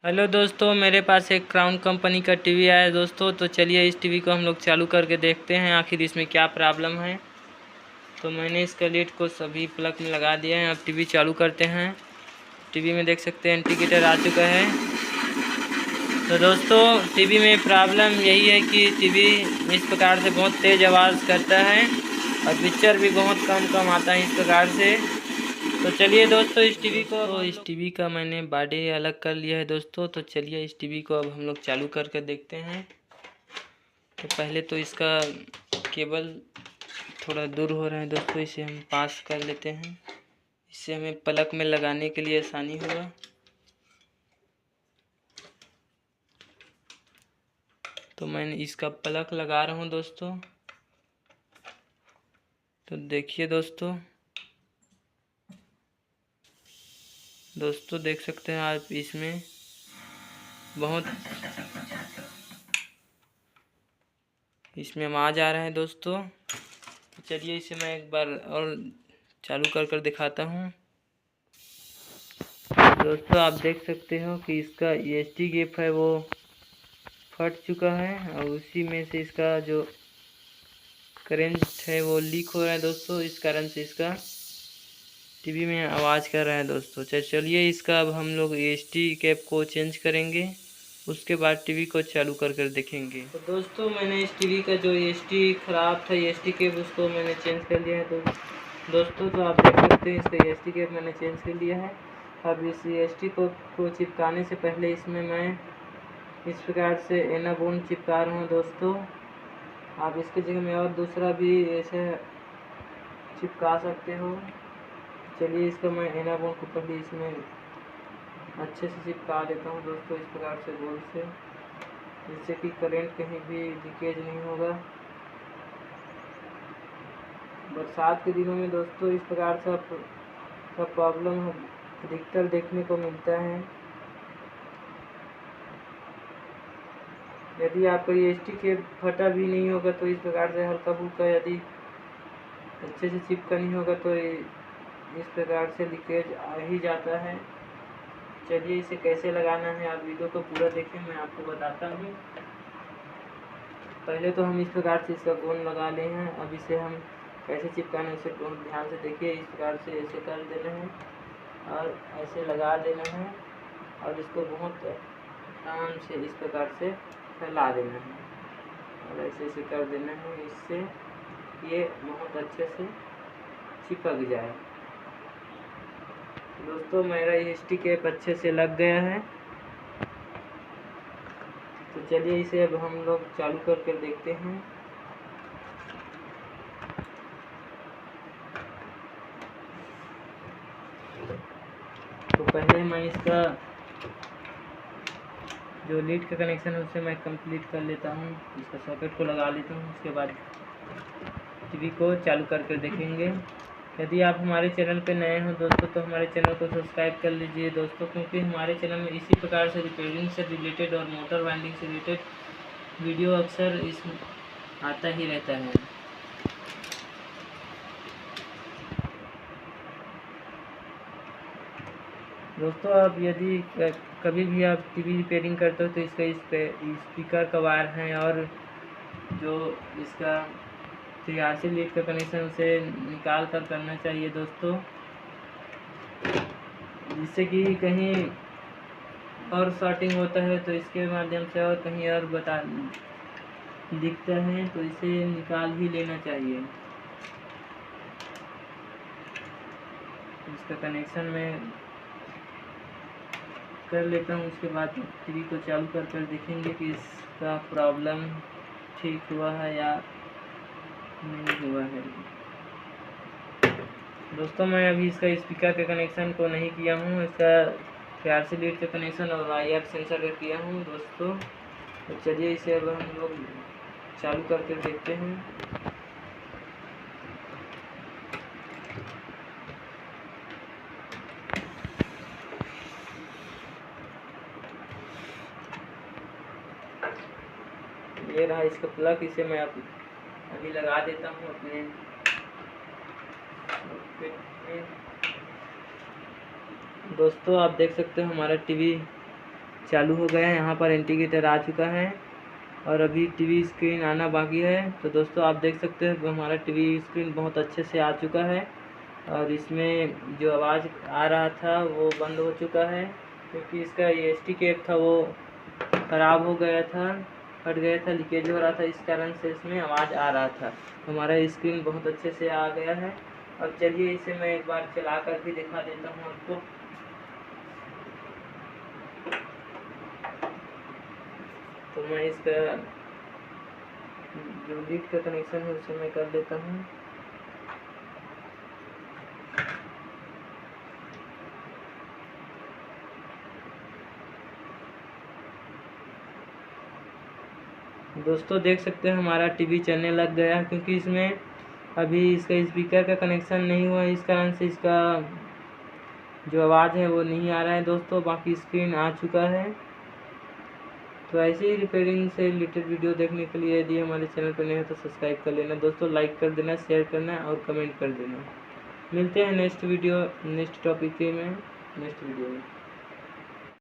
Hello दोस्तों, मेरे पास एक क्राउन कंपनी का टीवी आया है दोस्तों। तो चलिए इस टीवी को हम लोग चालू करके देखते हैं आखिर इसमें क्या प्रॉब्लम है। तो मैंने इसका लीड को सभी प्लग में लगा दिया है। अब टीवी चालू करते हैं। टीवी में देख सकते हैं इंडिकेटर आ चुका है। तो दोस्तों टीवी में प्रॉब्लम यही है कि टीवी इस प्रकार से बहुत तेज़ आवाज़ करता है और पिक्चर भी बहुत कम आता है इस प्रकार से। तो चलिए दोस्तों इस टीवी का मैंने बॉडी अलग कर लिया है दोस्तों। तो चलिए इस टीवी को अब हम लोग चालू करके देखते हैं। तो पहले तो इसका केबल थोड़ा दूर हो रहा है दोस्तों, इसे हम पास कर लेते हैं। इससे हमें प्लग में लगाने के लिए आसानी होगा। तो मैंने इसका प्लग लगा रहा हूँ दोस्तों। तो देखिए दोस्तों देख सकते हैं आप, इसमें आवाज़ आ रहा है दोस्तों। तो चलिए इसे मैं एक बार और चालू कर दिखाता हूँ। दोस्तों आप देख सकते हो कि इसका ईएसटी गेप है वो फट चुका है और उसी में से इसका जो करंट है वो लीक हो रहा है दोस्तों। इस कारण से इसका टीवी में आवाज़ कर रहा है दोस्तों। चलिए इसका अब हम लोग ईएसटी कैप को चेंज करेंगे, उसके बाद टीवी को चालू कर देखेंगे। तो दोस्तों मैंने इस टीवी का जो ईएसटी ख़राब था, ईएसटी केब, उसको मैंने चेंज कर लिया है। तो दोस्तों तो आप देख सकते हैं इसका ईएसटी केब मैंने चेंज कर लिया है। अब इस ईएसटी को चिपकाने से पहले इसमें मैं इस प्रकार से एनाबोन चिपका रहा हूँ दोस्तों। आप इसकी जगह में और दूसरा भी ऐसे चिपका सकते हो। चलिए इसका मैं एनाबोन को पहले इसमें अच्छे से चिपका लेता हूँ दोस्तों, इस प्रकार से गोल से, जिससे कि करंट कहीं भी लीकेज नहीं होगा। बरसात के दिनों में दोस्तों इस प्रकार का प्रॉब्लम अधिकतर देखने को मिलता है। यदि आपका ईएसटी केब फटा भी नहीं होगा तो इस प्रकार से हल्का फुल्का यदि अच्छे से चिपका नहीं होगा तो इस प्रकार से लीकेज आ ही जाता है। चलिए इसे कैसे लगाना है आप वीडियो को पूरा देखें, मैं आपको बताता हूँ। पहले तो हम इस प्रकार से इसका गोंद लगा ले हैं। अब इसे हम कैसे चिपकाना है उसे बहुत ध्यान से देखिए। इस प्रकार से ऐसे कर देना है और ऐसे लगा देना है और इसको बहुत आराम से इस प्रकार से फैला देना है और ऐसे कर देना है, इससे ये बहुत अच्छे से चिपक जाए। दोस्तों मेरा ईएसटी केप अच्छे से लग गया है। तो चलिए इसे अब हम लोग चालू करके देखते हैं। तो पहले मैं इसका जो लीड का कनेक्शन है उसे मैं कंप्लीट कर लेता हूँ, इसका सॉकेट को लगा लेता हूँ। उसके बाद टीवी को चालू करके देखेंगे। यदि आप हमारे चैनल पे नए हो दोस्तों तो हमारे चैनल को सब्सक्राइब कर लीजिए दोस्तों, क्योंकि हमारे चैनल में इसी प्रकार से रिपेयरिंग से रिलेटेड और मोटर वाइंडिंग से रिलेटेड वीडियो अक्सर आता ही रहता है। दोस्तों अब यदि कभी भी आप टीवी रिपेयरिंग करते हो तो इसका स्पीकर का वायर है और जो इसका सीआरसी लीड का कनेक्शन उसे निकाल कर करना चाहिए दोस्तों, जिससे कि कहीं और शॉर्टिंग होता है तो इसके माध्यम से और कहीं और दिखता है तो इसे निकाल ही लेना चाहिए। इसका कनेक्शन मैं कर लेता हूँ, उसके बाद टीवी को चालू कर देखेंगे कि इसका प्रॉब्लम ठीक हुआ है या नहीं हुआ है। दोस्तों मैं अभी इसका स्पीकर के कनेक्शन को नहीं किया हूँ, इसका सीआरसी लीड का कनेक्शन और IR सेंसर का किया हूँ दोस्तों। तो चलिए इसे अब हम लोग चालू करके देखते हैं। ये रहा इसका प्लग, इसे मैं अभी लगा देता हूँ अपने दोस्तों। आप देख सकते हो हमारा टीवी चालू हो गया है। यहाँ पर इंडिकेटर आ चुका है और अभी टीवी स्क्रीन आना बाकी है। तो दोस्तों आप देख सकते हो हमारा टीवी स्क्रीन बहुत अच्छे से आ चुका है और इसमें जो आवाज़ आ रहा था वो बंद हो चुका है, क्योंकि इसका ESD केब था वो ख़राब हो गया था, फट गया था, लीकेज हो रहा था, इस कारण से इसमें आवाज़ आ रहा था। हमारा स्क्रीन बहुत अच्छे से आ गया है। अब चलिए इसे मैं एक बार चला कर भी दिखा देता हूँ आपको। तो मैं इसका जो लीड का कनेक्शन है उसे मैं कर देता हूँ। दोस्तों देख सकते हैं हमारा टीवी चलने लग गया है, क्योंकि इसमें अभी इसका स्पीकर का कनेक्शन नहीं हुआ, इस कारण से इसका जो आवाज़ है वो नहीं आ रहा है दोस्तों। बाकी स्क्रीन आ चुका है। तो ऐसे ही रिपेयरिंग से रिलेटेड वीडियो देखने के लिए यदि हमारे चैनल पर नए हो तो सब्सक्राइब कर लेना दोस्तों, लाइक कर देना, शेयर करना और कमेंट कर देना। मिलते हैं नेक्स्ट टॉपिक में नेक्स्ट वीडियो में।